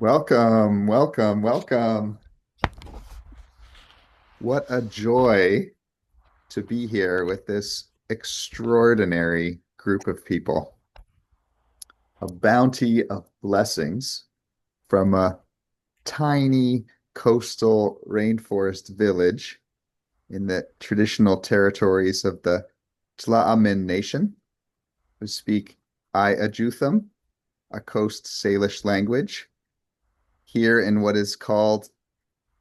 Welcome, welcome, welcome. What a joy to be here with this extraordinary group of people. A bounty of blessings from a tiny coastal rainforest village in the traditional territories of the Tla'amin Nation, who speak Ayajutham, a Coast Salish language, here in what is called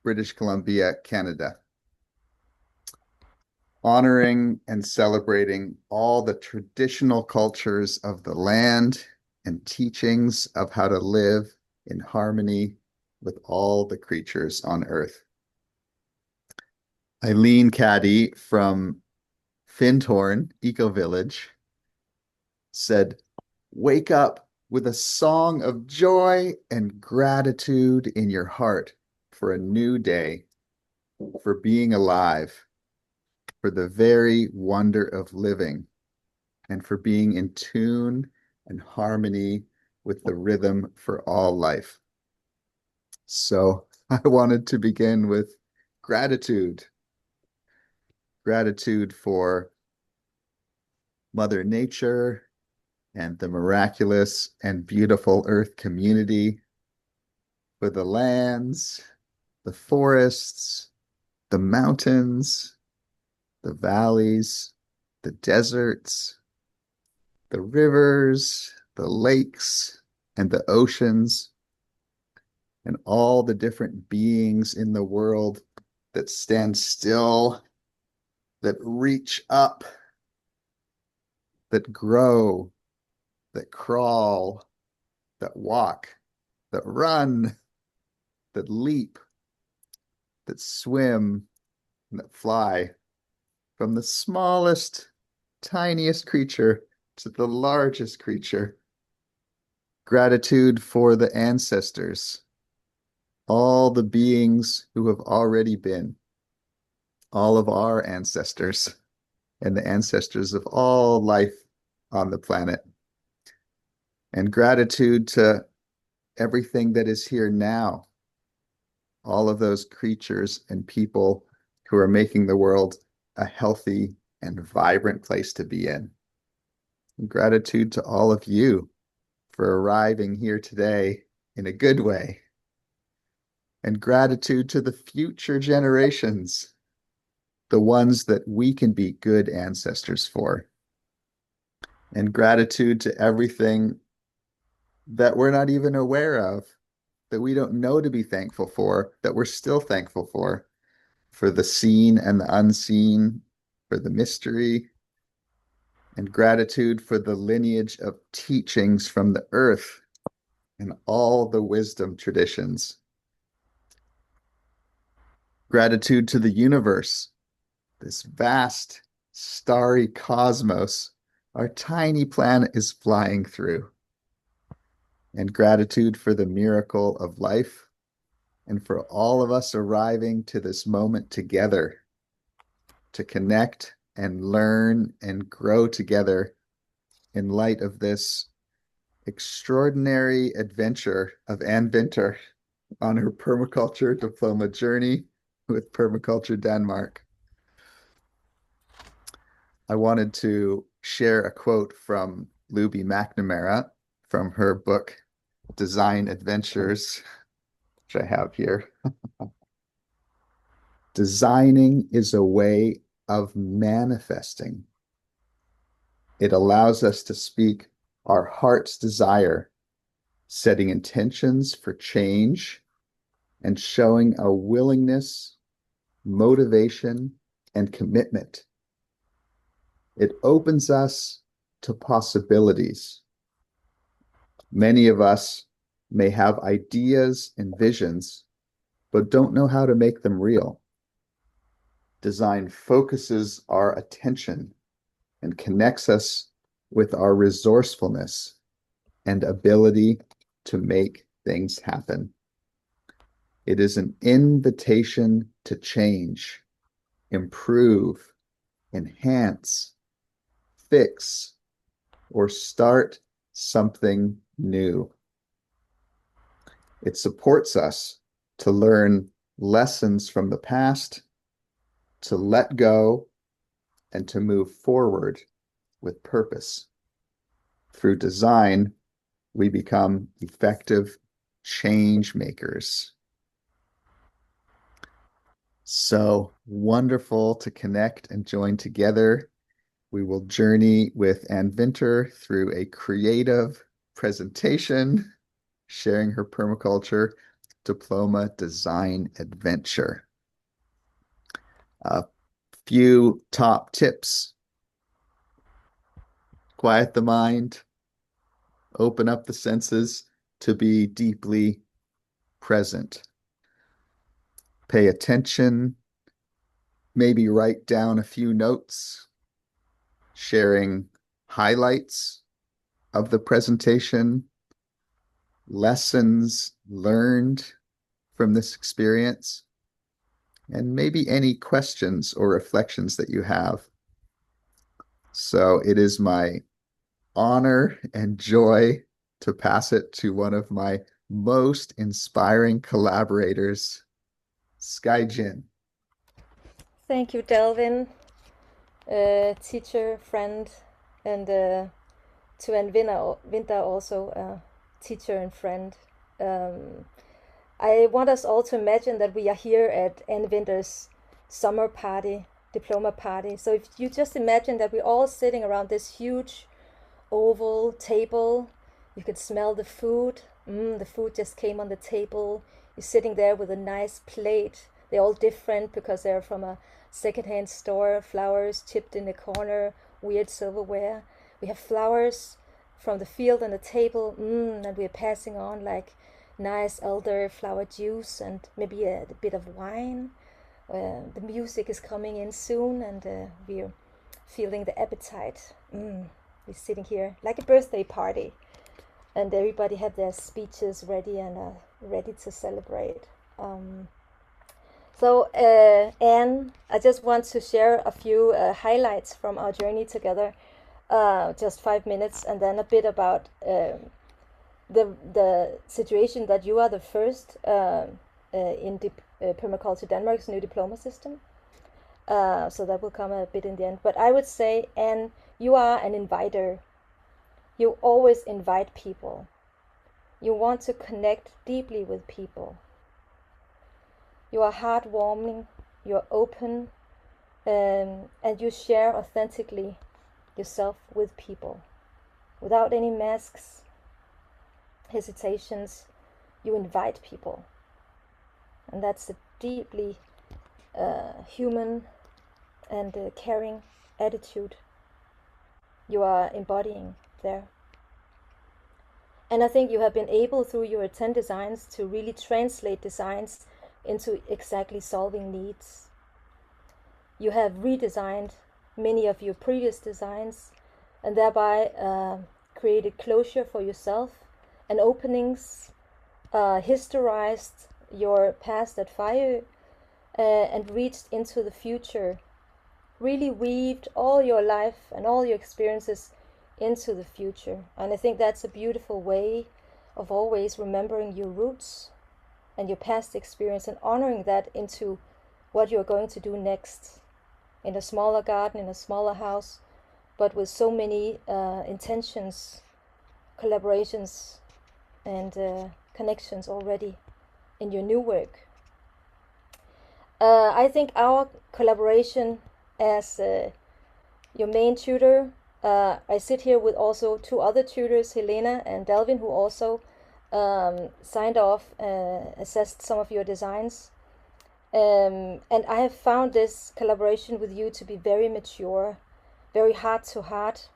British Columbia, Canada, honoring and celebrating all the traditional cultures of the land and teachings of how to live in harmony with all the creatures on earth. Eileen Caddy from Findhorn Eco Village said, "Wake up with a song of joy and gratitude in your heart for a new day, for being alive, for the very wonder of living, and for being in tune and harmony with the rhythm for all life." So I wanted to begin with gratitude. Gratitude for Mother Nature and the miraculous and beautiful earth community, for the lands, the forests, the mountains, the valleys, the deserts, the rivers, the lakes, and the oceans, and all the different beings in the world that stand still, that reach up, that grow, that crawl, that walk, that run, that leap, that swim, and that fly, from the smallest, tiniest creature to the largest creature. Gratitude for the ancestors, all the beings who have already been, all of our ancestors, and the ancestors of all life on the planet. And gratitude to everything that is here now, all of those creatures and people who are making the world a healthy and vibrant place to be in. And gratitude to all of you for arriving here today in a good way. And gratitude to the future generations, the ones that we can be good ancestors for. And gratitude to everything that we're not even aware of, that we don't know to be thankful for, that we're still thankful for the seen and the unseen, for the mystery, and gratitude for the lineage of teachings from the earth and all the wisdom traditions. Gratitude to the universe, this vast, starry cosmos our tiny planet is flying through. And gratitude for the miracle of life and for all of us arriving to this moment together to connect and learn and grow together in light of this extraordinary adventure of Ann Vinter on her permaculture diploma journey with Permaculture Denmark. I wanted to share a quote from Luby McNamara from her book Design Adventures, which I have here. Designing is a way of manifesting. It allows us to speak our heart's desire, setting intentions for change, and showing a willingness, motivation, and commitment. It opens us to possibilities. Many of us may have ideas and visions, but don't know how to make them real. Design focuses our attention and connects us with our resourcefulness and ability to make things happen. It is an invitation to change, improve, enhance, fix, or start something new. It supports us to learn lessons from the past, to let go, and to move forward with purpose. Through design, we become effective change makers. So wonderful to connect and join together. We will journey with Ann Vinter through a creative presentation, sharing her permaculture diploma design adventure. A few top tips. Quiet the mind, open up the senses to be deeply present. Pay attention, maybe write down a few notes, sharing highlights of the presentation, lessons learned from this experience, and maybe any questions or reflections that you have. So it is my honor and joy to pass it to one of my most inspiring collaborators, Skye Jin. Thank you, Delvin, teacher, friend, and to Ann Vinter also, teacher and friend. Um, I want us all to imagine that we are here at Ann Vinter's summer party, diploma party. So if you just imagine that we're all sitting around this huge oval table, you could smell the food. The food just came on the table. You're sitting there with a nice plate. They're all different because they're from a secondhand store. Flowers chipped in the corner, weird silverware. We have flowers from the field on the table, and we're passing on like nice elderflower juice and maybe a bit of wine. The music is coming in soon, and we're feeling the appetite. We're sitting here like a birthday party, and everybody have their speeches ready and ready to celebrate. Anne, I just want to share a few highlights from our journey together, just 5 minutes, and then a bit about the situation that you are the first in Permaculture Denmark's new diploma system. So that will come a bit in the end. But I would say, Anne, you are an inviter. You always invite people. You want to connect deeply with people. You are heartwarming, you're open, and you share authentically yourself with people. Without any masks, hesitations, you invite people. And that's a deeply human and caring attitude you are embodying there. And I think you have been able, through your 10 designs, to really translate designs into exactly solving needs. You have redesigned many of your previous designs and thereby created closure for yourself and openings, historized your past at Fire, and reached into the future. Really weaved all your life and all your experiences into the future. And I think that's a beautiful way of always remembering your roots and your past experience and honoring that into what you're going to do next, in a smaller garden, in a smaller house, but with so many intentions, collaborations, and connections already in your new work. I think our collaboration as your main tutor, I sit here with also two other tutors, Helena and Delvin, who also signed off, assessed some of your designs. And I have found this collaboration with you to be very mature, very heart to heart.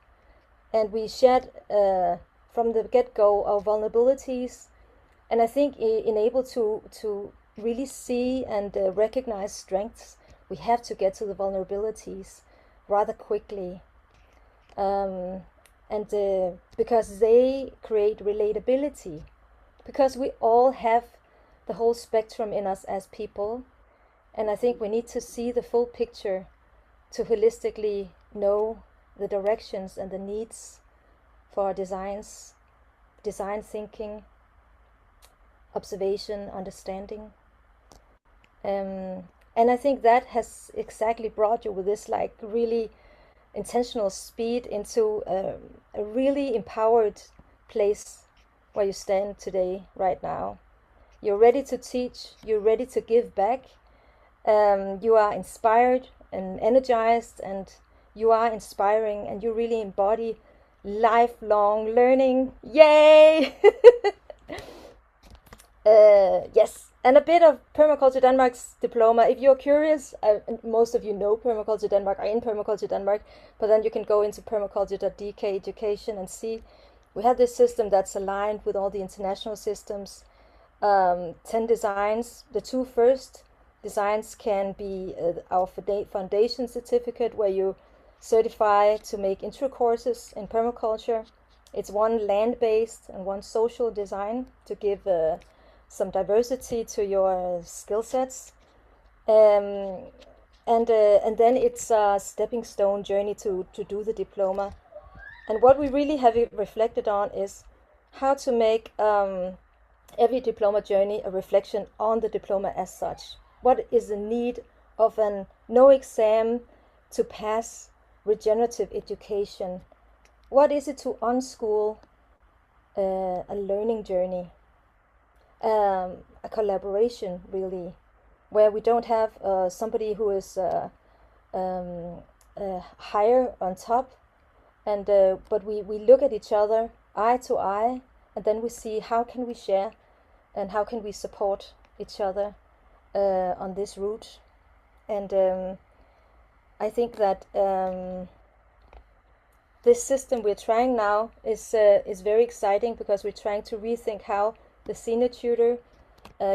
And we shared from the get-go our vulnerabilities. And I think in able to really see and recognize strengths, we have to get to the vulnerabilities rather quickly. Because they create relatability. Because we all have the whole spectrum in us as people. And I think we need to see the full picture to holistically know the directions and the needs for our designs, design thinking, observation, understanding. And I think that has exactly brought you with this like really intentional speed into a really empowered place where you stand today, right now. You're ready to teach, you're ready to give back, you are inspired and energized, and you are inspiring, and you really embody lifelong learning. Yay! Yes, and a bit of Permaculture Denmark's diploma. If you're curious, most of you know Permaculture Denmark, are in Permaculture Denmark, but then you can go into permaculture.dk education and see we have this system that's aligned with all the international systems. 10 designs. The two first designs can be our foundation certificate, where you certify to make intro courses in permaculture. It's one land-based and one social design to give some diversity to your skill sets. And then it's a stepping stone journey to do the diploma. And what we really have reflected on is how to make every diploma journey a reflection on the diploma as such. What is the need of an no exam to pass regenerative education? What is it to unschool a learning journey? A collaboration, really, where we don't have somebody who is higher on top, and but we look at each other eye to eye, and then we see how can we share and how can we support each other on this route. And I think that this system we're trying now is very exciting, because we're trying to rethink how the senior tutor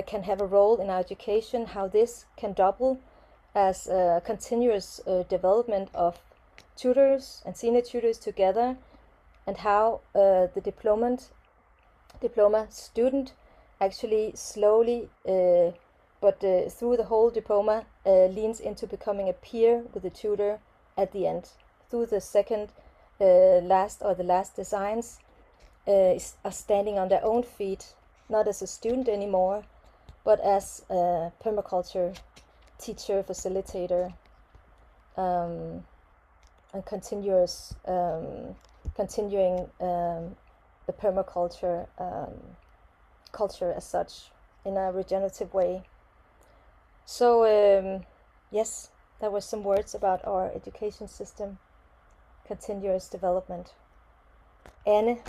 can have a role in our education, how this can double as a continuous development of tutors and senior tutors together, and how the diploma student actually slowly, but through the whole diploma, leans into becoming a peer with the tutor at the end. Through the second last designs, are standing on their own feet, not as a student anymore, but as a permaculture teacher, facilitator, and continuing the permaculture culture as such in a regenerative way. So yes, that was some words about our education system, continuous development. Anne,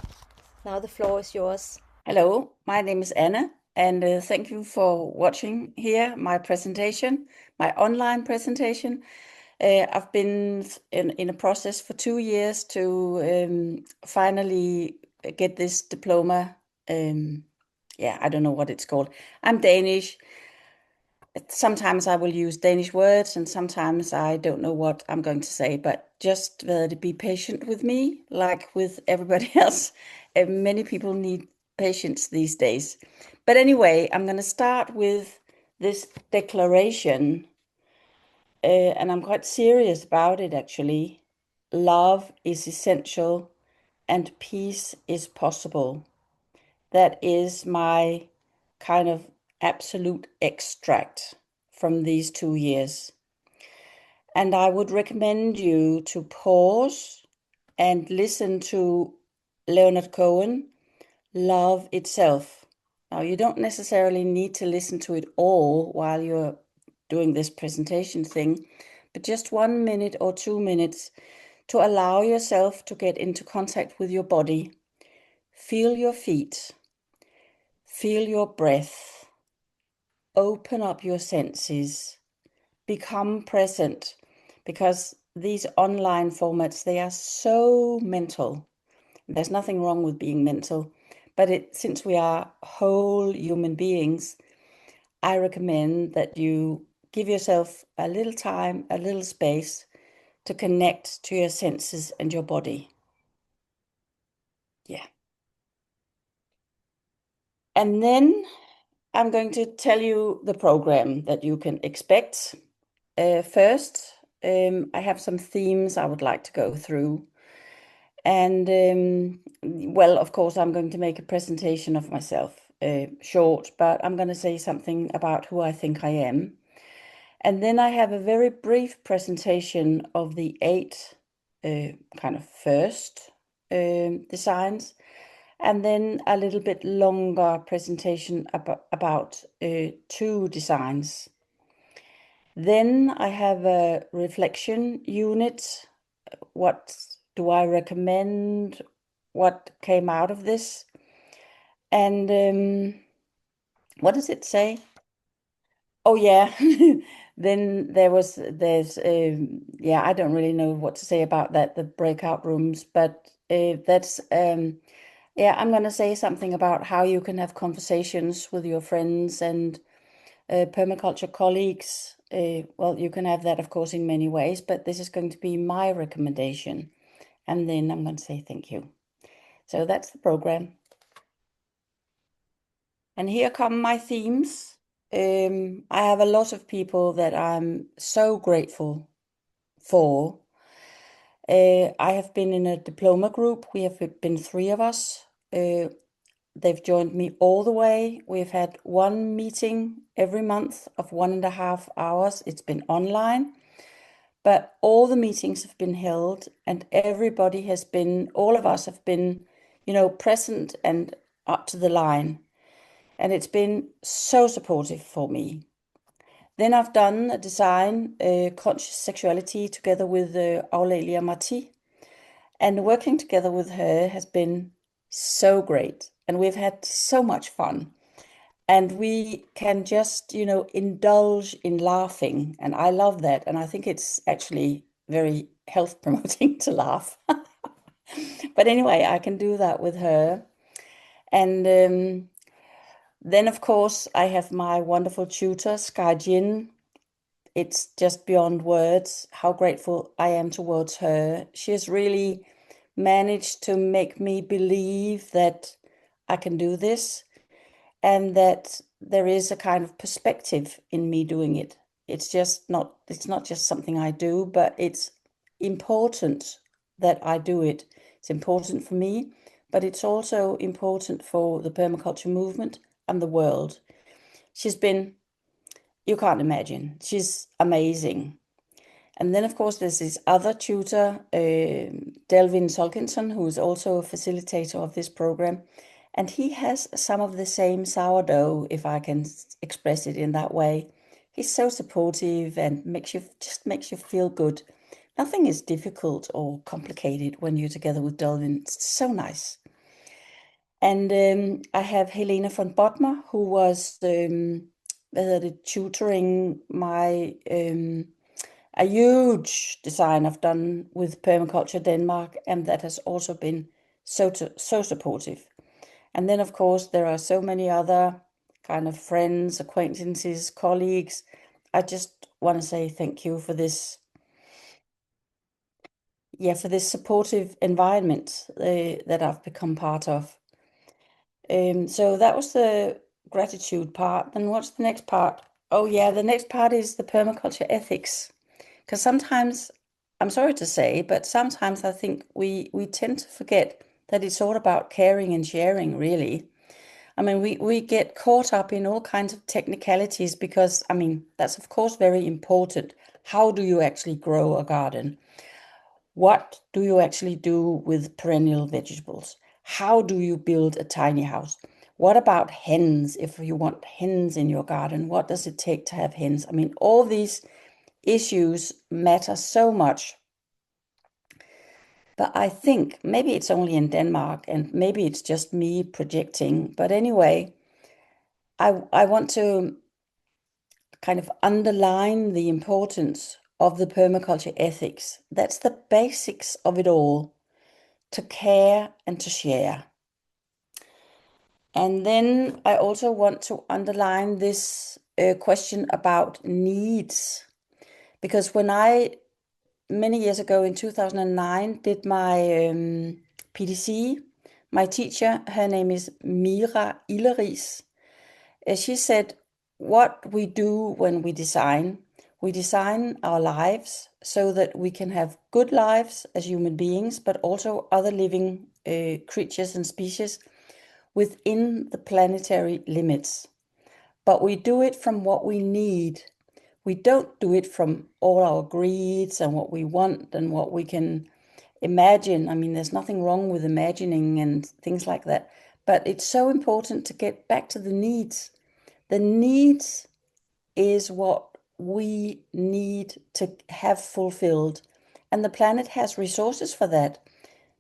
now the floor is yours. Hello, my name is Anna, and thank you for watching here my presentation, my online presentation. I've been in a process for 2 years to finally get this diploma. Yeah, I don't know what it's called. I'm Danish. Sometimes I will use Danish words, and sometimes I don't know what I'm going to say, but just be patient with me, like with everybody else. Many people need patience these days. But anyway, I'm going to start with this declaration, and I'm quite serious about it, actually. Love is essential and peace is possible. That is my kind of absolute extract from these 2 years. And I would recommend you to pause and listen to Leonard Cohen, Love Itself. Now, you don't necessarily need to listen to it all while you're doing this presentation thing, but just 1 minute or 2 minutes to allow yourself to get into contact with your body. Feel your feet. Feel your breath. Open up your senses. Become present, because these online formats, they are so mental. There's nothing wrong with being mental, but since we are whole human beings, I recommend that you give yourself a little time, a little space to connect to your senses and your body. Yeah. And then I'm going to tell you the program that you can expect. First, I have some themes I would like to go through. And well, of course, I'm going to make a presentation of myself. short, but I'm going to say something about who I think I am. And then I have a very brief presentation of the 8 kind of first designs, and then a little bit longer presentation about 2 designs. Then I have a reflection unit. What do I recommend? What came out of this? And what does it say? Oh yeah. Then there's yeah, I don't really know what to say about that, the breakout rooms, but that's yeah, I'm going to say something about how you can have conversations with your friends and permaculture colleagues. Well, you can have that, of course, in many ways, but this is going to be my recommendation. And then I'm going to say thank you. So that's the program. And here come my themes. I have a lot of people that I'm so grateful for. I have been in a diploma group. We have been 3 of us. They've joined me all the way. We've had 1 meeting every month of 1.5 hours. It's been online, but all the meetings have been held, and everybody has been, all of us have been, present and up to the line. And it's been so supportive for me. Then I've done a design, Conscious Sexuality, together with Aurelia Marti. And working together with her has been so great. And we've had so much fun. And we can just, indulge in laughing. And I love that. And I think it's actually very health promoting to laugh. But anyway, I can do that with her. And then, of course, I have my wonderful tutor, Skye. It's just beyond words how grateful I am towards her. She has really managed to make me believe that I can do this and that there is a kind of perspective in me doing it. It's not just something I do, but it's important that I do it. It's important for me, but it's also important for the permaculture movement and the world. You can't imagine, she's amazing. And then, of course, there's this other tutor, Delvin Solkinson, who is also a facilitator of this program. And he has some of the same sourdough, if I can express it in that way. He's so supportive and makes you feel good. Nothing is difficult or complicated when you're together with Delvin. It's so nice. And I have Helena from Bothmer, who was tutoring my a huge design I've done with Permaculture Denmark, and that has also been so supportive. And then, of course, there are so many other kind of friends, acquaintances, colleagues. I just want to say thank you for this, for this supportive environment that I've become part of. So that was the gratitude part. Then what's the next part? Oh yeah, the next part is the permaculture ethics. Because sometimes, I'm sorry to say, but sometimes I think we tend to forget that it's all about caring and sharing, really. I mean, we get caught up in all kinds of technicalities because, I mean, that's of course very important. How do you actually grow a garden? What do you actually do with perennial vegetables? How do you build a tiny house? What about hens? If you want hens in your garden, what does it take to have hens? I mean, all these issues matter so much. But I think maybe it's only in Denmark and maybe it's just me projecting. But anyway, I want to kind of underline the importance of the permaculture ethics. That's the basics of it all, to care and to share. And then I also want to underline this question about needs. Because when I, many years ago in 2009, did my PDC, my teacher, her name is Mira Illeris. She said, what we do when we design our lives so that we can have good lives as human beings, but also other living creatures and species. within the planetary limits. But we do it from what we need. We don't do it from all our greeds and what we want and what we can imagine. I mean, there's nothing wrong with imagining and things like that. But it's so important to get back to the needs. The needs is what we need to have fulfilled. And the planet has resources for that.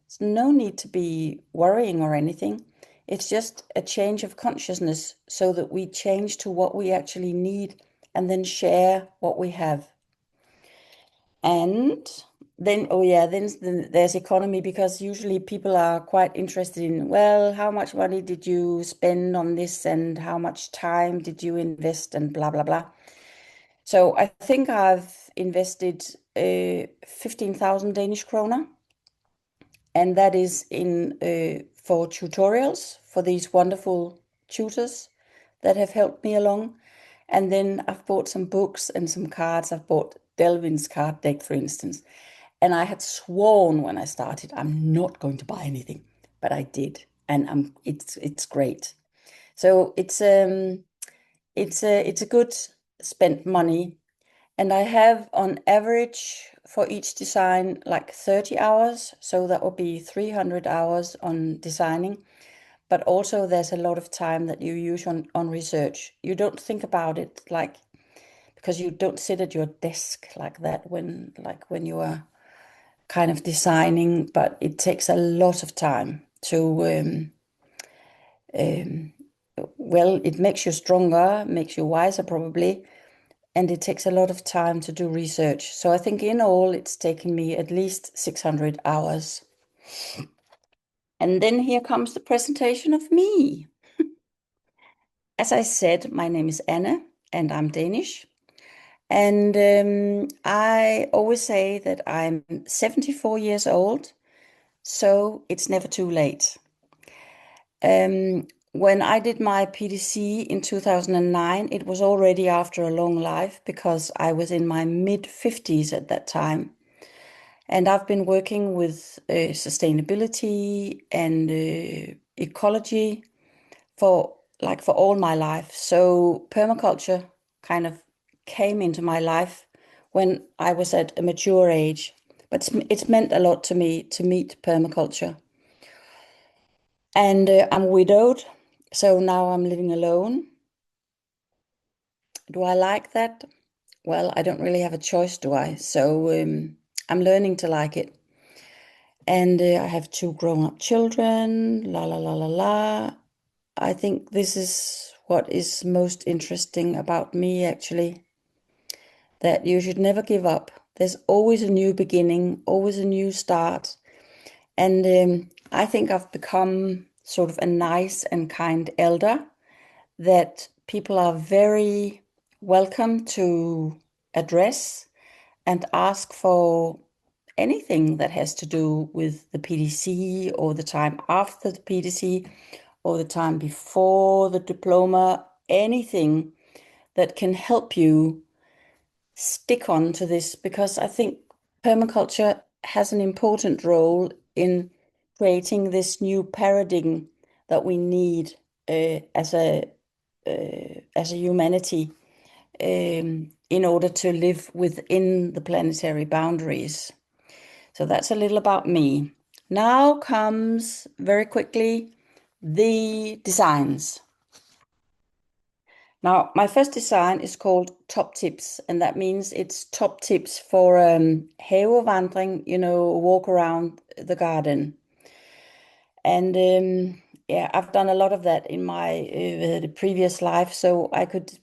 There's no need to be worrying or anything. It's just a change of consciousness so that we change to what we actually need and then share what we have. And then, oh yeah, then there's economy, because usually people are quite interested in, well, how much money did you spend on this and how much time did you invest and blah, blah, blah. So I think I've invested 15,000 Danish kroner, and that is in for tutorials for these wonderful tutors that have helped me along. And then I've bought some books and some cards. I've bought Delvin's card deck, for instance. And I had sworn when I started, I'm not going to buy anything, but I did, and it's great. So it's a good spent money. And I have on average for each design like 30 hours. So that would be 300 hours on designing. But also there's a lot of time that you use on research. You don't think about it like, because you don't sit at your desk like that when you are kind of designing, but it takes a lot of time to, well, it makes you stronger, makes you wiser probably, and it takes a lot of time to do research. So I think in all, it's taken me at least 600 hours. And then here comes the presentation of me. As I said, my name is Anna, and I'm Danish. And I always say that I'm 74 years old, so it's never too late. When I did my PDC in 2009, it was already after a long life because I was in my mid-50s at that time. And I've been working with sustainability and ecology for all my life. So permaculture kind of came into my life when I was at a mature age. But it's meant a lot to me to meet permaculture. And I'm widowed, so now I'm living alone. Do I like that? Well, I don't really have a choice, do I? So I'm learning to like it. And I have 2 grown-up children, la la la la la. I think this is what is most interesting about me, actually, that you should never give up. There's always a new beginning, always a new start. And I think I've become sort of a nice and kind elder that people are very welcome to address and ask for anything that has to do with the PDC or the time after the PDC or the time before the diploma, anything that can help you stick on to this, because I think permaculture has an important role in creating this new paradigm that we need as a humanity in order to live within the planetary boundaries. So that's a little about me. Now comes very quickly the designs. Now, my first design is called Top Tips, and that means it's top tips for havevandring, walk around the garden. And yeah, I've done a lot of that in my the previous life, so I could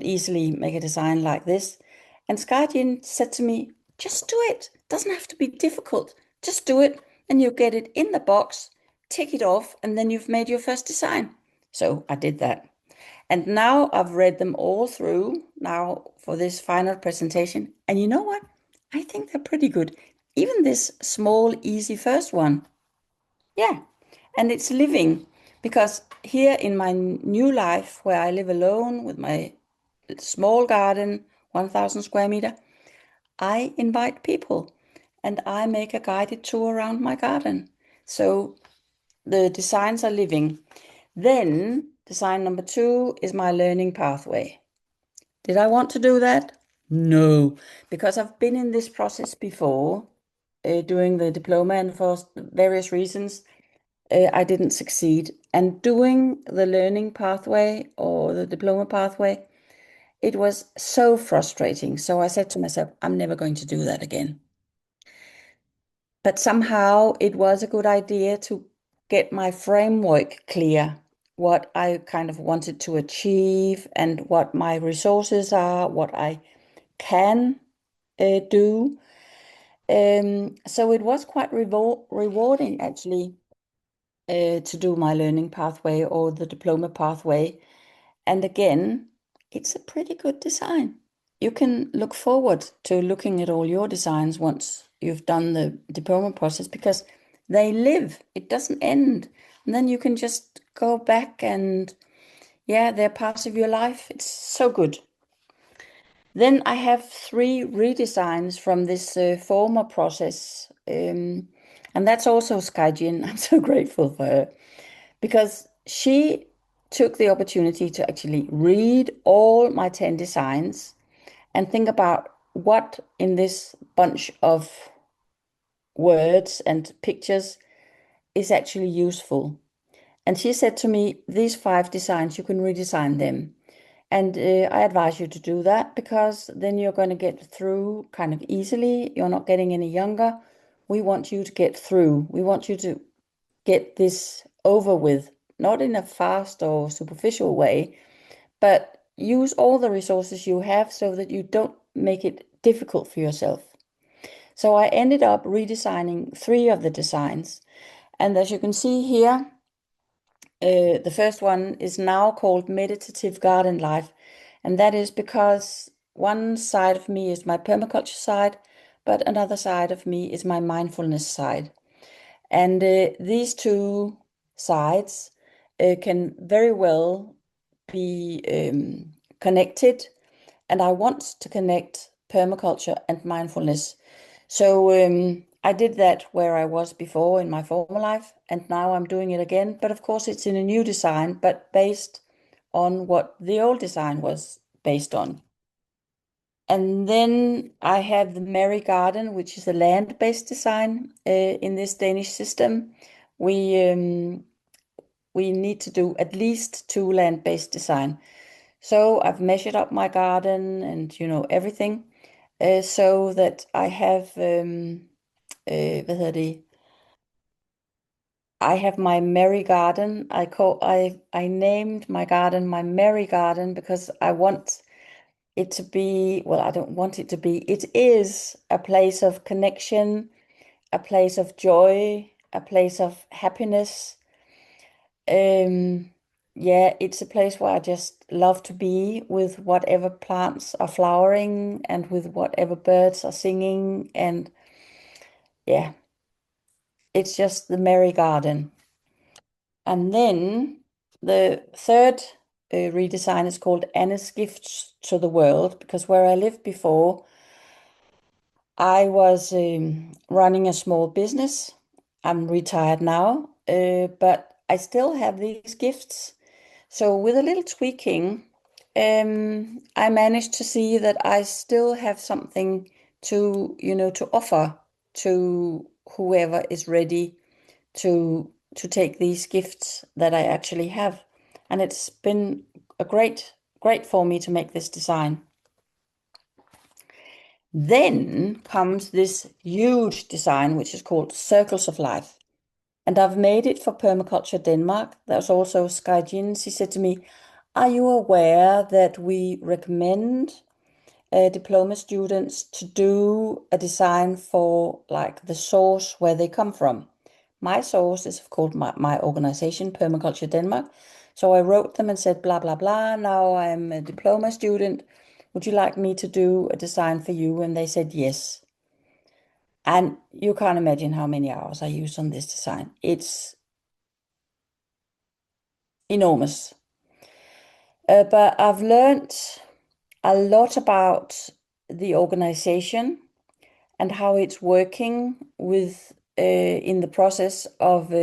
easily make a design like this. And Skye said to me, just do it. It doesn't have to be difficult. Just do it, and you get it in the box, tick it off, and then you've made your first design. So I did that. And now I've read them all through now for this final presentation. And you know what? I think they're pretty good. Even this small, easy first one. Yeah. And it's living, because here in my new life where I live alone with my small garden, 1,000 square meter, I invite people and I make a guided tour around my garden. So the designs are living. Then design number 2 is my learning pathway. Did I want to do that? No, because I've been in this process before, doing the diploma, and for various reasons, I didn't succeed. And doing the learning pathway or the diploma pathway, it was so frustrating. So I said to myself, I'm never going to do that again. But somehow it was a good idea to get my framework clear, what I kind of wanted to achieve and what my resources are, what I can do. So it was quite rewarding actually to do my learning pathway or the diploma pathway. And again, it's a pretty good design. You can look forward to looking at all your designs once you've done the diploma process because they live, it doesn't end. And then you can just go back and, yeah, they're parts of your life. It's so good. Then I have 3 redesigns from this former process. And that's also Skye. I'm so grateful for her because she took the opportunity to actually read all my 10 designs and think about what in this bunch of words and pictures is actually useful. And she said to me, these 5 designs, you can redesign them. And I advise you to do that because then you're going to get through kind of easily. You're not getting any younger. We want you to get through. We want you to get this over with, not in a fast or superficial way, but use all the resources you have so that you don't make it difficult for yourself. So I ended up redesigning 3 of the designs. And as you can see here, the first one is now called Meditative Garden Life. And that is because one side of me is my permaculture side, but another side of me is my mindfulness side. And these 2 sides can very well be connected. And I want to connect permaculture and mindfulness. So I did that where I was before in my former life, and now I'm doing it again. But of course, it's in a new design, but based on what the old design was based on. And then I have the Merry Garden, which is a land-based design in this Danish system. We need to do at least 2 land-based design. So I've measured up my garden and everything, so that I have hvad hedder det? I have my Merry Garden. I named my garden my Merry Garden because I want it to be, well, I don't want it to be, it is a place of connection, a place of joy, a place of happiness. Yeah, it's a place where I just love to be with whatever plants are flowering and with whatever birds are singing. And yeah, it's just the merry garden. And then the third redesign is called Anna's Gifts to the World, because where I lived before, I was running a small business. I'm retired now, but I still have these gifts. So with a little tweaking, I managed to see that I still have something to offer to whoever is ready to take these gifts that I actually have. And it's been a great for me to make this design. Then comes this huge design, which is called Circles of Life. And I've made it for Permaculture Denmark. There's also Skye. She said to me, are you aware that we recommend diploma students to do a design for like the source where they come from? My source is, of course, my organization, Permaculture Denmark. So I wrote them and said, blah, blah, blah. Now I'm a diploma student. Would you like me to do a design for you? And they said yes. And you can't imagine how many hours I used on this design. It's enormous. But I've learned a lot about the organization and how it's working with in the process of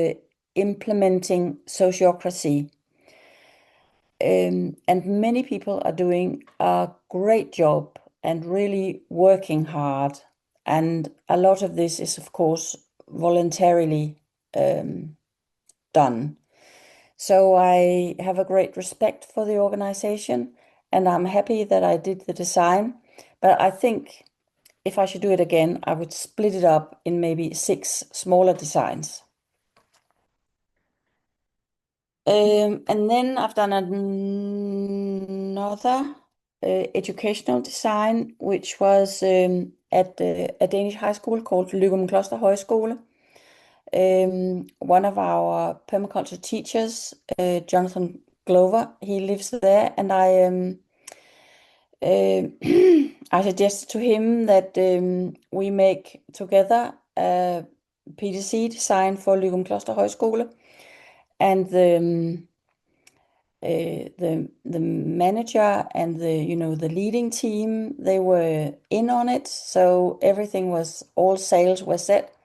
implementing sociocracy. And many people are doing a great job and really working hard. And a lot of this is, of course, voluntarily done. So I have a great respect for the organization, and I'm happy that I did the design. But I think if I should do it again, I would split it up in maybe 6 smaller designs. And then I've done another educational design, which was at a Danish high school called Kloster Højskole. One of our permaculture teachers, Jonathan Glover, he lives there, and I suggested to him that we make together a PDC design for Kloster Højskole, and the manager and the leading team, they were in on it, so everything was, all sails were set,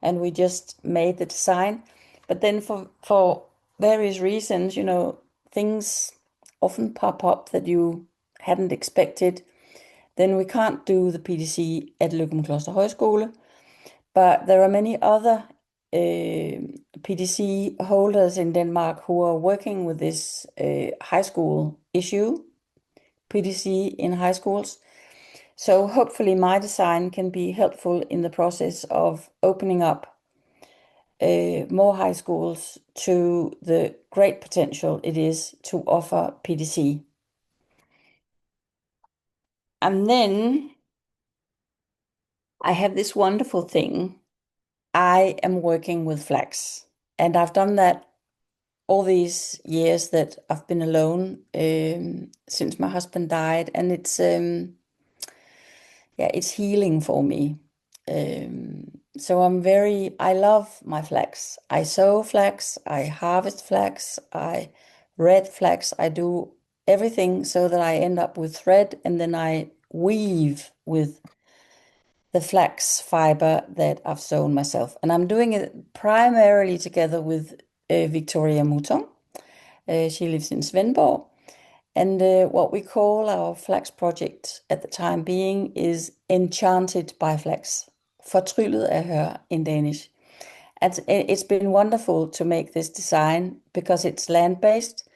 and we just made the design. But then for various reasons, things often pop up that you hadn't expected. Then we can't do the PDC at Kloster Højskole, but there are many other PDC holders in Denmark who are working with this high school issue, PDC in high schools. So hopefully my design can be helpful in the process of opening up more high schools to the great potential it is to offer PDC. And then I have this wonderful thing. I am working with flax, and I've done that all these years that I've been alone since my husband died, and it's healing for me. So I love my flax. I sow flax, I harvest flax, I red flax, I do everything so that I end up with thread, and then I weave with the flax fiber that I've sewn myself. And I'm doing it primarily together with Victoria Mouton. She lives in Svendborg. And what we call our flax project at the time being is Enchanted by Flax. Fortryllet af hør in Danish. And it's been wonderful to make this design because it's land-based,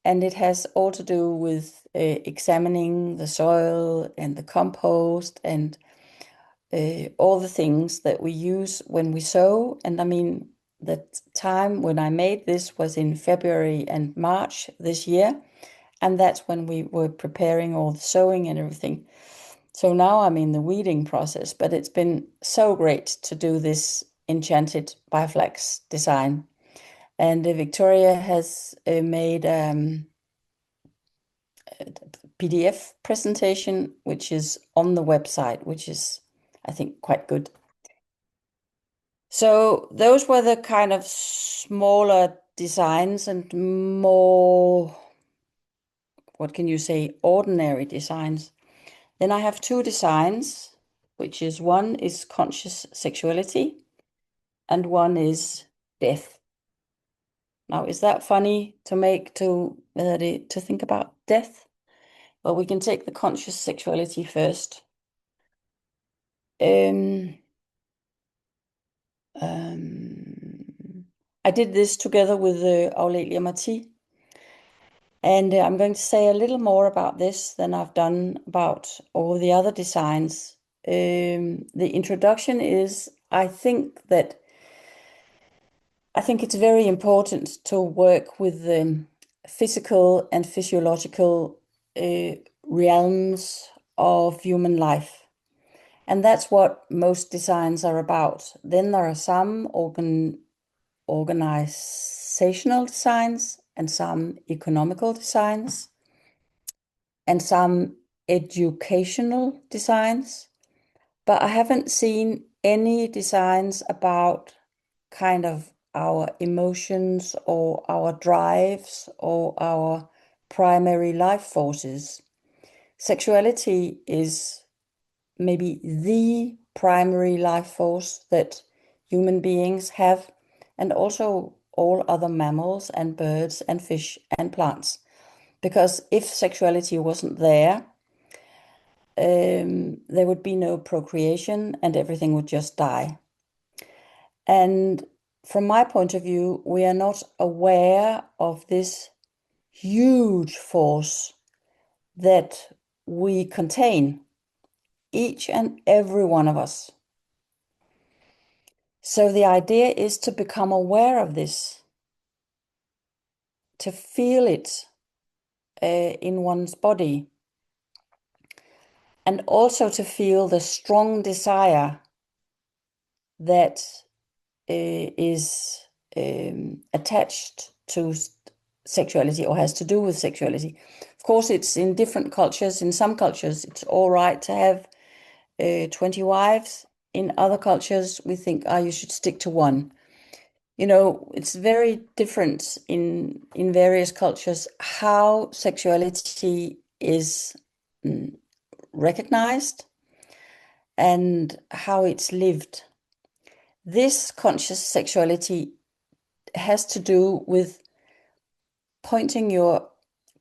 and it has all to do with examining the soil and the compost and all the things that we use when we sow. And I mean, the time when I made this was in February and March this year, and that's when we were preparing all the sowing and everything. So now I'm in the weeding process, but it's been so great to do this Enchanted by Flax design. And Victoria has made a PDF presentation, which is on the website, which is, I think, quite good. So those were the kind of smaller designs and more, what can you say, ordinary designs. Then I have 2 designs, which is one is conscious sexuality and one is death. Now, is that funny to think about death? Well, we can take the conscious sexuality first. I did this together with Aurelia Marti, and I'm going to say a little more about this than I've done about all the other designs. The introduction is, I think it's very important to work with the physical and physiological realms of human life. And that's what most designs are about. Then there are some organizational designs and some economical designs and some educational designs. But I haven't seen any designs about kind of our emotions or our drives or our primary life forces. Sexuality is maybe the primary life force that human beings have, and also all other mammals and birds and fish and plants. Because if sexuality wasn't there, there would be no procreation and everything would just die. And from my point of view, we are not aware of this huge force that we contain, each and every one of us. So the idea is to become aware of this, to feel it in one's body, and also to feel the strong desire that is attached to sexuality or has to do with sexuality. Of course, it's in different cultures. In some cultures, it's all right to have 20 wives. In other cultures, we think, you should stick to one. You know, it's very different in various cultures how sexuality is recognized and how it's lived. This conscious sexuality has to do with pointing your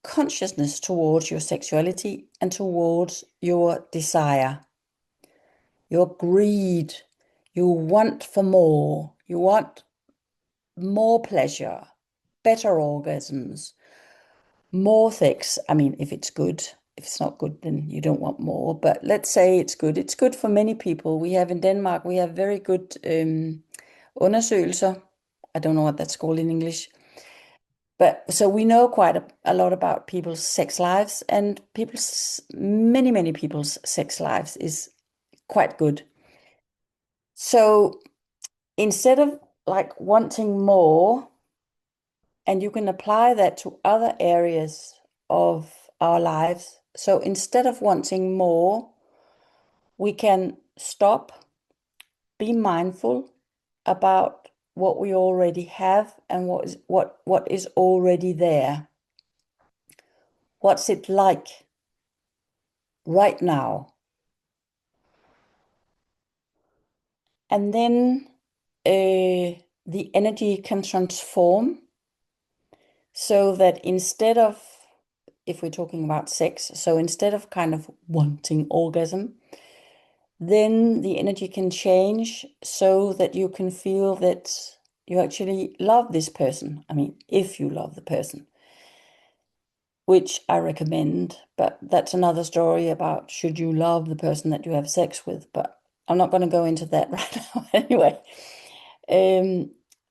consciousness towards your sexuality and towards your desire, your greed. You want for more. You want more pleasure, better orgasms, more sex. I mean, if it's good. If it's not good, then you don't want more. But let's say it's good. It's good for many people. We have in Denmark, we have very good undersøgelser. I don't know what that's called in English. But so we know quite a lot about people's sex lives, and many people's sex lives is quite good. So instead of like wanting more, and you can apply that to other areas of our lives. So instead of wanting more, we can stop, be mindful about what we already have and what is already there. What's it like right now? And then the energy can transform so that instead of, if we're talking about sex, so instead of kind of wanting orgasm, then the energy can change so that you can feel that you actually love this person. I mean, if you love the person, which I recommend, but that's another story about should you love the person that you have sex with, but I'm not going to go into that right now. Anyway,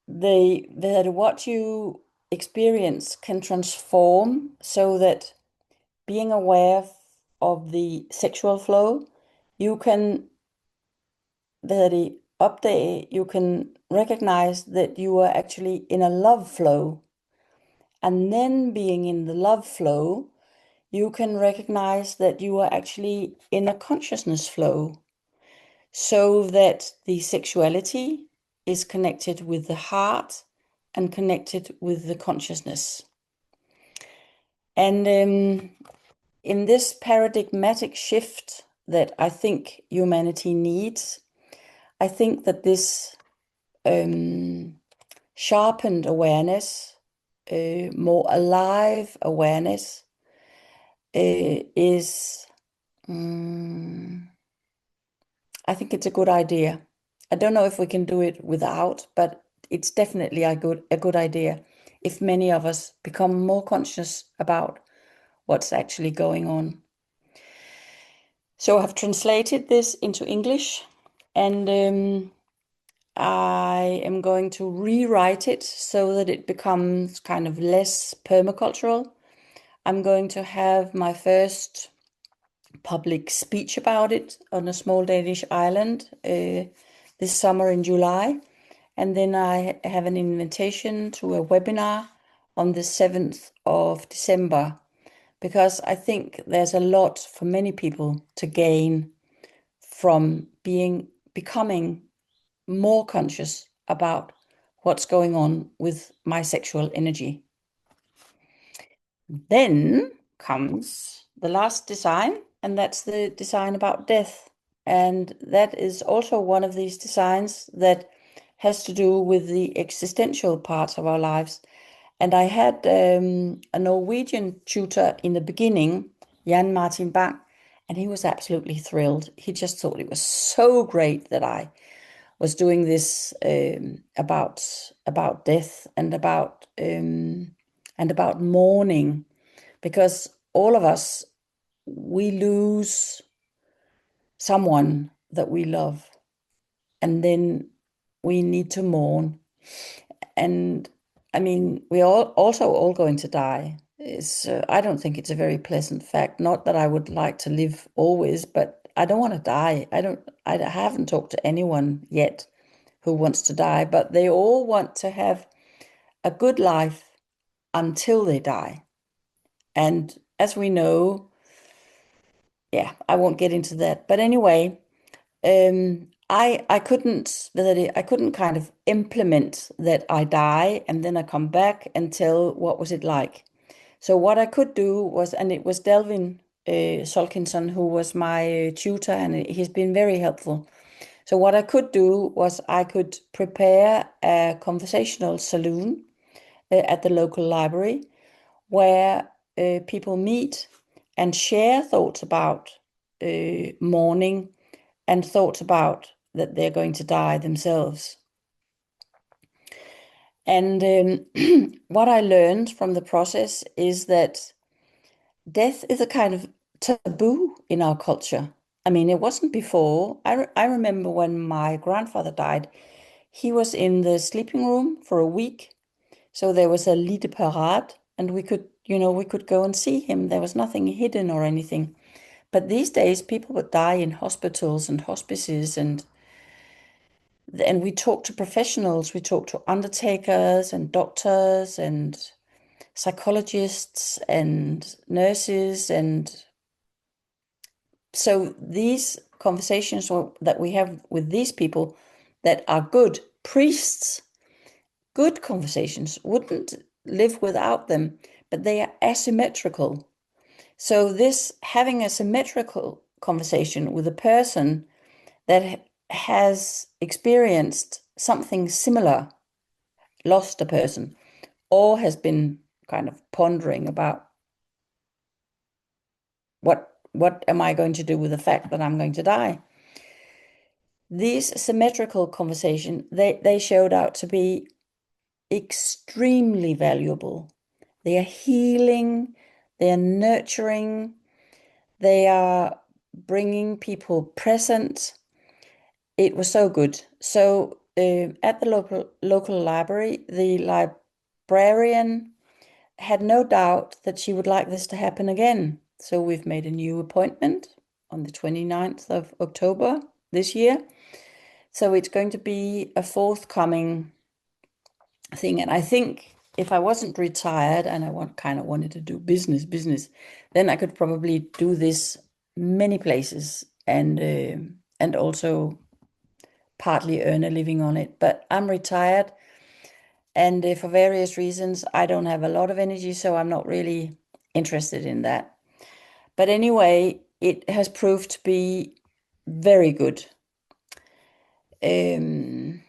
that what you experience can transform so that being aware of the sexual flow, you can you can recognize that you are actually in a love flow. And then being in the love flow, you can recognize that you are actually in a consciousness flow, so that the sexuality is connected with the heart and connected with the consciousness. And in this paradigmatic shift that I think humanity needs, I think that this sharpened awareness, more alive awareness, is, I think it's a good idea. I don't know if we can do it without, but it's definitely a good idea if many of us become more conscious about what's actually going on. So I've translated this into English, and I am going to rewrite it so that it becomes kind of less permacultural. I'm going to have my first public speech about it on a small Danish island this summer in July. And then I have an invitation to a webinar on the 7th of December, because I think there's a lot for many people to gain from becoming more conscious about what's going on with my sexual energy. Then comes the last design, and that's the design about death. And that is also one of these designs that has to do with the existential parts of our lives. And I had a Norwegian tutor in the beginning, Jan Martin Bang, and he was absolutely thrilled. He just thought it was so great that I was doing this about death and about mourning, because all of us, we lose someone that we love, and then we need to mourn. And I mean, we are also all going to die. I don't think it's a very pleasant fact. Not that I would like to live always, but I don't want to die. I haven't talked to anyone yet who wants to die, but they all want to have a good life until they die. And as we know, yeah, I won't get into that. But anyway, I couldn't kind of implement that I die and then I come back and tell what was it like. So what I could do was, and it was Delvin Solkinson who was my tutor, and he's been very helpful. So what I could do was I could prepare a conversational saloon at the local library where people meet and share thoughts about mourning and thoughts about that they're going to die themselves. And what I learned from the process is that death is a kind of taboo in our culture. I mean, it wasn't before. I remember when my grandfather died, he was in the sleeping room for a week. So there was a lit de parade, and we could go and see him. There was nothing hidden or anything. But these days, people would die in hospitals and hospices, and we talk to professionals. We talk to undertakers and doctors and psychologists and nurses. And so these conversations that we have with these people that are good priests, good conversations, wouldn't live without them, but they are asymmetrical. So this having a symmetrical conversation with a person that has experienced something similar, lost a person, or has been kind of pondering about what am I going to do with the fact that I'm going to die? These symmetrical conversations, they showed out to be extremely valuable. They are healing, they are nurturing, they are bringing people present. It was so good. So at the local library, the librarian had no doubt that she would like this to happen again. So we've made a new appointment on the 29th of October this year. So it's going to be a forthcoming thing. And I think if I wasn't retired and I kind of wanted to do business, then I could probably do this many places and also partly earn a living on it. But I'm retired, and for various reasons, I don't have a lot of energy, so I'm not really interested in that. But anyway, it has proved to be very good. Then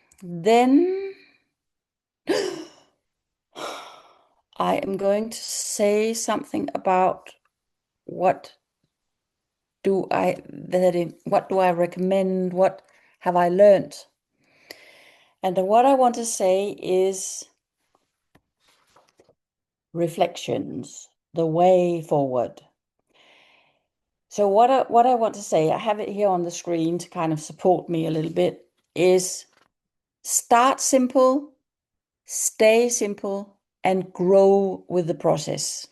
I am going to say something about what do I recommend, what have I learned? And what I want to say is reflections, the way forward. So what I want to say, I have it here on the screen to kind of support me a little bit, is start simple, stay simple, and grow with the process.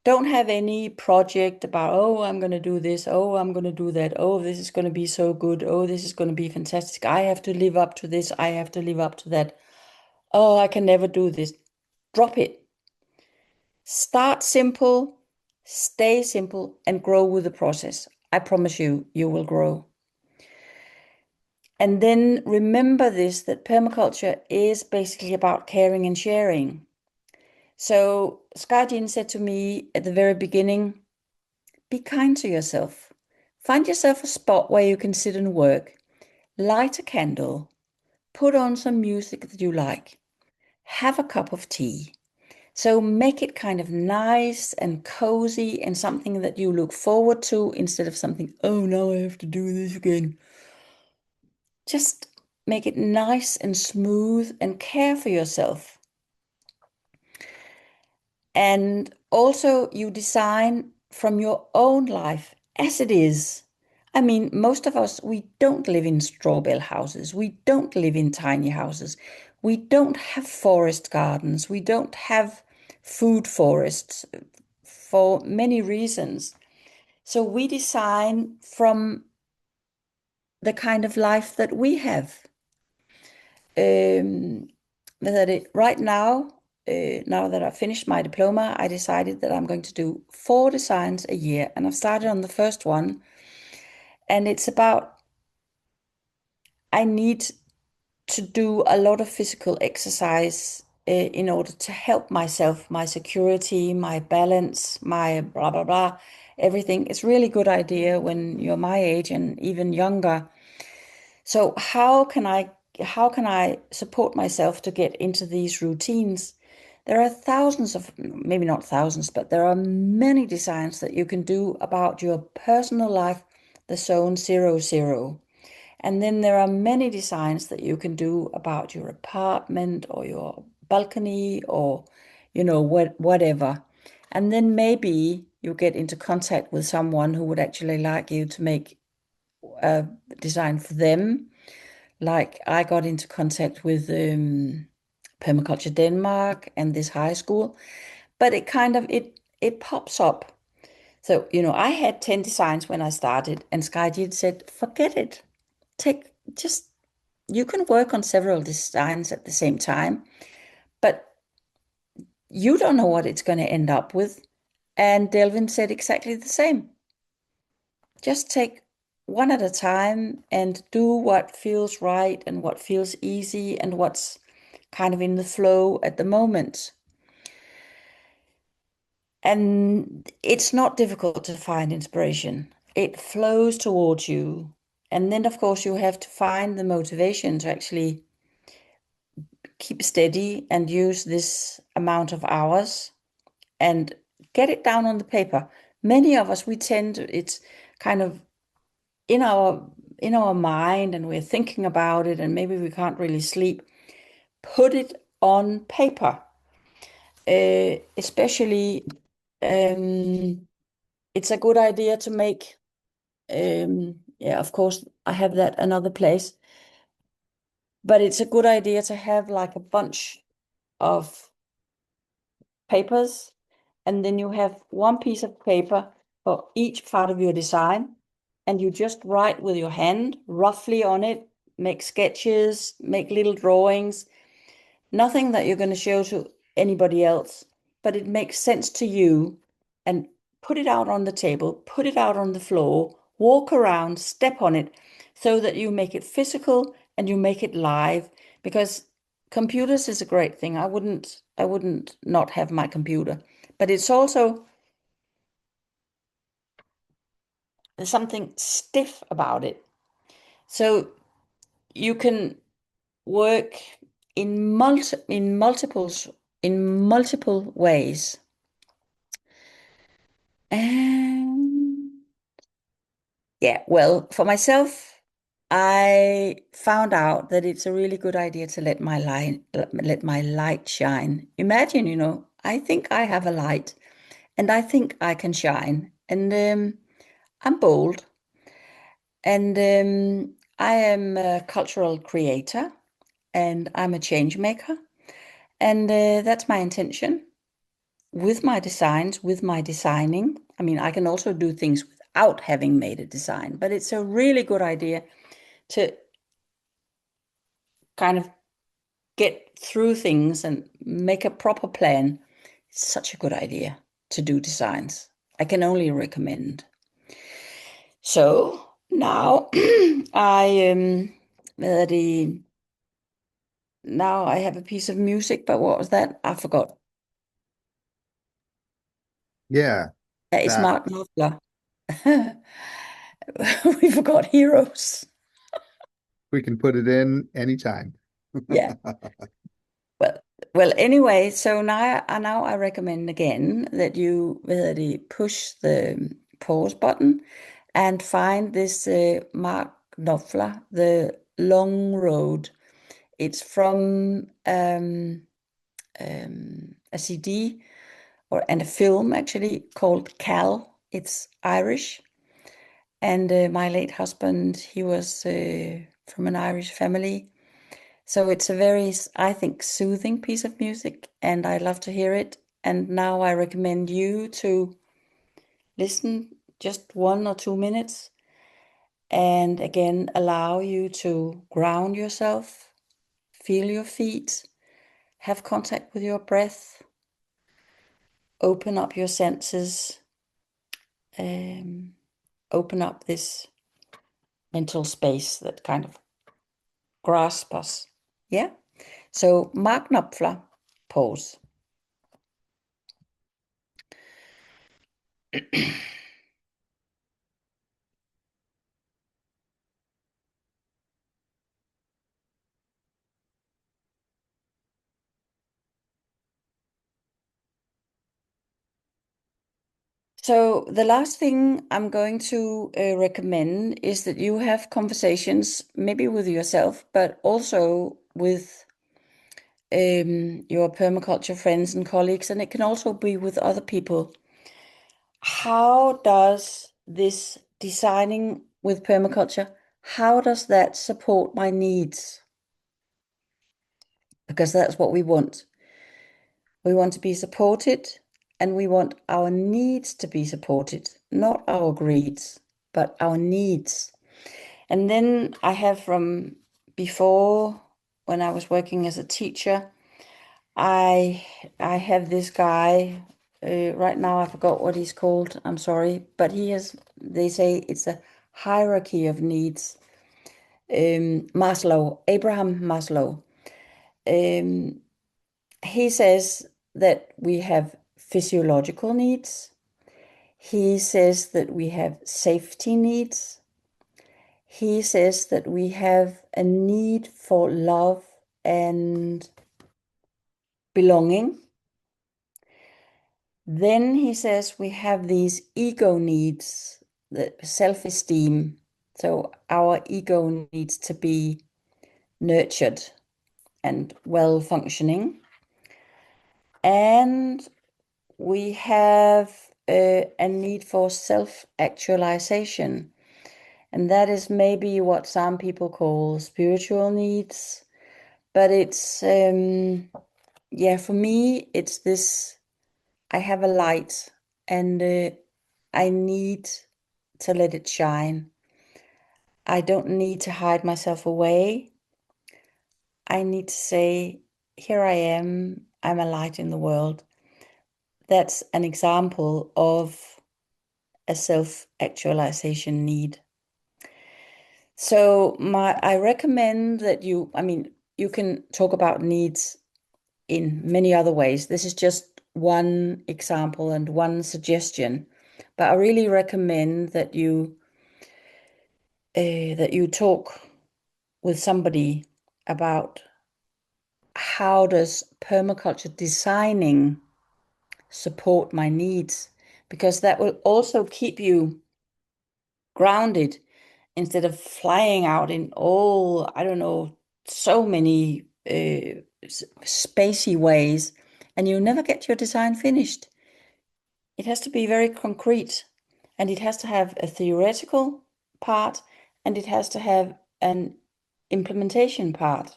Don't have any project about, oh, I'm going to do this, oh, I'm going to do that, oh, this is going to be so good, oh, this is going to be fantastic, I have to live up to this, I have to live up to that, oh, I can never do this. Drop it. Start simple, stay simple, and grow with the process. I promise you, you will grow. And then remember this, that permaculture is basically about caring and sharing. So Skye said to me at the very beginning, be kind to yourself. Find yourself a spot where you can sit and work. Light a candle. Put on some music that you like. Have a cup of tea. So make it kind of nice and cozy and something that you look forward to instead of something, oh, now I have to do this again. Just make it nice and smooth and care for yourself. And also, you design from your own life as it is. I mean, most of us, we don't live in straw bale houses. We don't live in tiny houses. We don't have forest gardens. We don't have food forests for many reasons. So we design from the kind of life that we have. Um, right now, now that I've finished my diploma, I decided that I'm going to do 4 designs a year, and I've started on the first one, and it's about I need to do a lot of physical exercise in order to help myself, my security, my balance, my blah blah blah, everything. It's really good idea when you're my age and even younger. So how can I support myself to get into these routines? There are thousands of, maybe not thousands, but there are many designs that you can do about your personal life, the zone 00. And then there are many designs that you can do about your apartment or your balcony or, whatever. And then maybe you get into contact with someone who would actually like you to make a design for them. Like I got into contact with Permaculture Denmark and this high school, but it kind of it pops up. So, I had 10 designs when I started, and Skye said, forget it. Take just you can work on several designs at the same time, but you don't know what it's going to end up with. And Delvin said exactly the same. Just take one at a time and do what feels right and what feels easy and what's kind of in the flow at the moment. And it's not difficult to find inspiration. It flows towards you. And then, of course, you have to find the motivation to actually keep steady and use this amount of hours and get it down on the paper. Many of us, we tend to, it's kind of in our mind and we're thinking about it and maybe we can't really sleep. Put it on paper. Especially it's a good idea to make yeah, of course I have that another place, but it's a good idea to have like a bunch of papers, and then you have one piece of paper for each part of your design, and you just write with your hand roughly on it, make sketches, make little drawings, nothing that you're going to show to anybody else, but it makes sense to you, and put it out on the table, put it out on the floor, walk around, step on it, so that you make it physical and you make it live, because computers is a great thing. I wouldn't not have my computer, but it's also there's something stiff about it. So you can work in multiple ways. And yeah, well, for myself, I found out that it's a really good idea to let my light shine. Imagine, I think I have a light and I think I can shine. And I'm bold and I am a cultural creator and I'm a change maker. And that's my intention with my designs, with my designing. I mean, I can also do things without having made a design, but it's a really good idea to kind of get through things and make a proper plan. It's such a good idea to do designs. I can only recommend. So now I the now I have a piece of music, but what was that? I forgot. Yeah, It's that Mark Knopfler. We forgot Heroes. we can put it in anytime. Yeah. Well, Well, anyway, so now I recommend again that you push the pause button and find this Mark Knopfler, The Long Road. It's from a CD and a film actually called Cal. It's Irish. And my late husband, he was from an Irish family. So it's a very, I think, soothing piece of music, and I love to hear it. And now I recommend you to listen just 1 or 2 minutes and again allow you to ground yourself, feel your feet, have contact with your breath, open up your senses, open up this mental space that kind of grasps us. Yeah? So Mark Knopfler, pause. So the last thing I'm going to recommend is that you have conversations, maybe with yourself, but also with your permaculture friends and colleagues, and it can also be with other people. How does this designing with permaculture, how does that support my needs? Because that's what we want. We want to be supported, and we want our needs to be supported, not our greeds, but our needs. And then I have from before, when I was working as a teacher, I have this guy. Right now I forgot what he's called. I'm sorry, but he has. They say it's a hierarchy of needs. Maslow, Abraham Maslow. He says that we have physiological needs. He says that we have safety needs. He says that we have a need for love and belonging. Then he says we have these ego needs, the self-esteem. So our ego needs to be nurtured and well functioning. And we have a need for self-actualization. And that is maybe what some people call spiritual needs. But it's, yeah, for me, it's this, I have a light and I need to let it shine. I don't need to hide myself away. I need to say, here I am, I'm a light in the world. That's an example of a self-actualization need. So I recommend that you can talk about needs in many other ways. This is just one example and one suggestion, but I really recommend that you talk with somebody about how does permaculture designing support my needs, because that will also keep you grounded instead of flying out in all, I don't know, so many spacey ways, and you never get your design finished. It has to be very concrete, and it has to have a theoretical part, and it has to have an implementation part.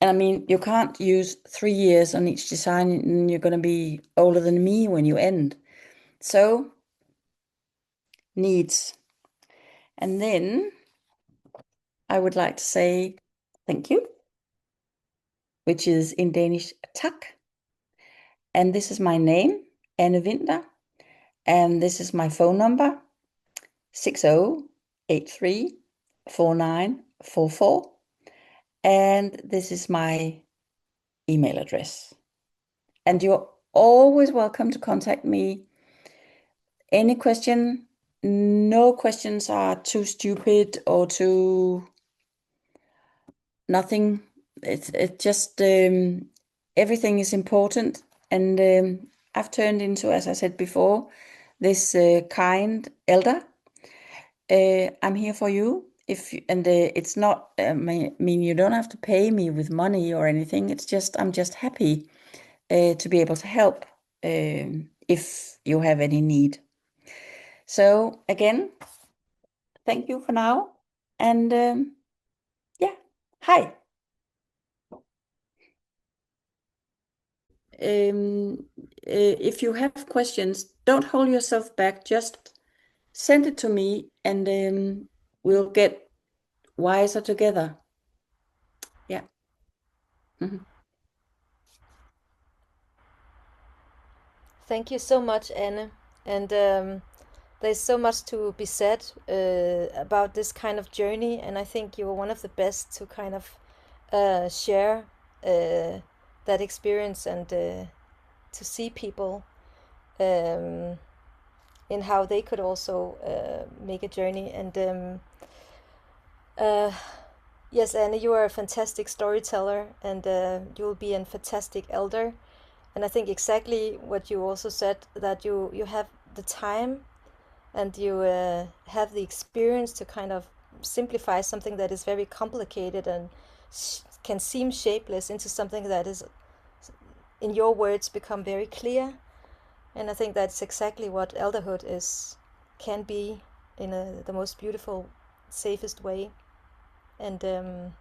And I mean, you can't use 3 years on each design, and you're going to be older than me when you end. So, needs. And then I would like to say thank you, which is in Danish, tak. And this is my name, Anne Vinter. And this is my phone number, 60834944. And this is my email address. And you're always welcome to contact me. Any question? No questions are too stupid or too nothing. it's just everything is important, and I've turned into, as I said before, this kind elder. I'm here for you. It's not, I mean, you don't have to pay me with money or anything. It's just, I'm just happy to be able to help if you have any need. So again, thank you for now. And yeah, hi. If you have questions, don't hold yourself back. Just send it to me, and we'll get wiser together. Yeah. Mhm. Thank you so much, Anne. And there's so much to be said about this kind of journey, and I think you were one of the best to kind of share that experience and to see people in how they could also make a journey. And uh, yes, Anne, you are a fantastic storyteller, and you will be a fantastic elder. And I think exactly what you also said, that you have the time and you have the experience to kind of simplify something that is very complicated and can seem shapeless into something that is, in your words, become very clear. And I think that's exactly what elderhood is, can be, in the most beautiful, safest way. And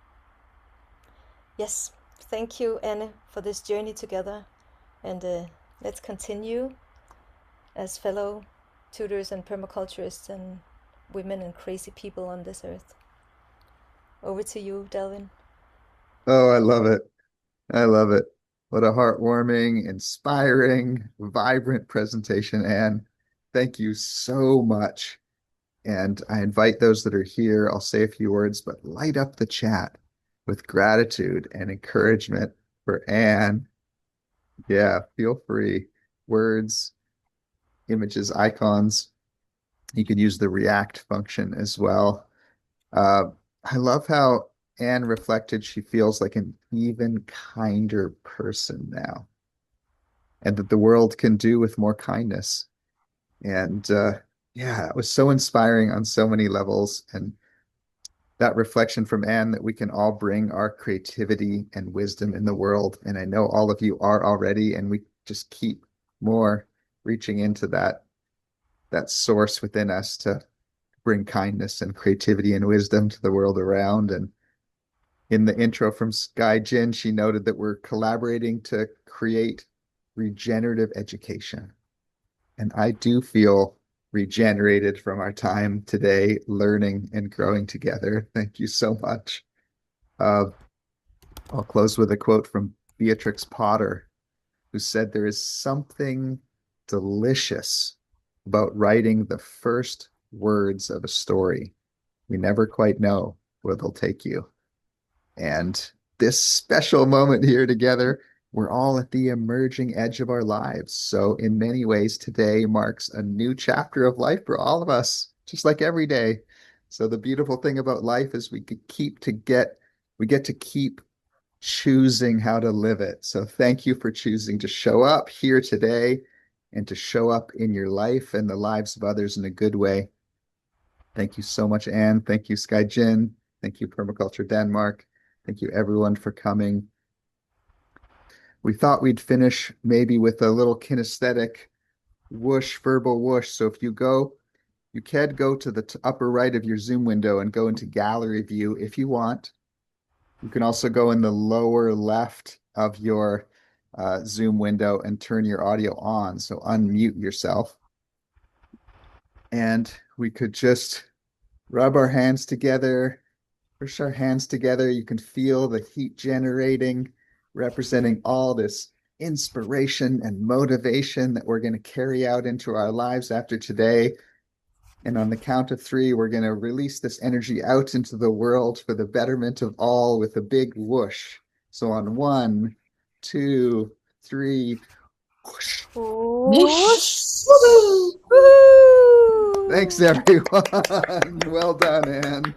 yes, thank you, Anne, for this journey together. And let's continue as fellow tutors and permaculturists and women and crazy people on this earth. Over to you, Delvin. Oh, I love it. I love it. What a heartwarming, inspiring, vibrant presentation, Anne. Thank you so much. And I invite those that are here, I'll say a few words, but light up the chat with gratitude and encouragement for Anne. Yeah, feel free. Words, images, icons. You can use the react function as well. Uh, I love how Anne reflected she feels like an even kinder person now, and that the world can do with more kindness. And yeah, it was so inspiring on so many levels. And that reflection from Anne that we can all bring our creativity and wisdom in the world. And I know all of you are already, and we just keep more reaching into that source within us to bring kindness and creativity and wisdom to the world around. And in the intro from Skye Jin, she noted that we're collaborating to create regenerative education. And I do feel regenerated from our time today, learning and growing together. Thank you so much. Uh, I'll close with a quote from Beatrix Potter, who said, "There is something delicious about writing the first words of a story. We never quite know where they'll take you." And this special moment here together, we're all at the emerging edge of our lives. So, in many ways, today marks a new chapter of life for all of us, just like every day. So, the beautiful thing about life is we get to keep choosing how to live it. So, thank you for choosing to show up here today and to show up in your life and the lives of others in a good way. Thank you so much, Anne. Thank you, Skye Jin. Thank you, Permaculture Denmark. Thank you, everyone, for coming. We thought we'd finish maybe with a little kinesthetic whoosh, verbal whoosh. So if you can go to the upper right of your Zoom window and go into gallery view if you want. You can also go in the lower left of your Zoom window and turn your audio on. So unmute yourself. And we could just rub our hands together, push our hands together. You can feel the heat generating, representing all this inspiration and motivation that we're going to carry out into our lives after today. And on the count of three, we're going to release this energy out into the world for the betterment of all with a big whoosh. So on one, two, three, whoosh. Whoosh! Whoosh! Woohoo! Thanks, everyone. Well done, Anne.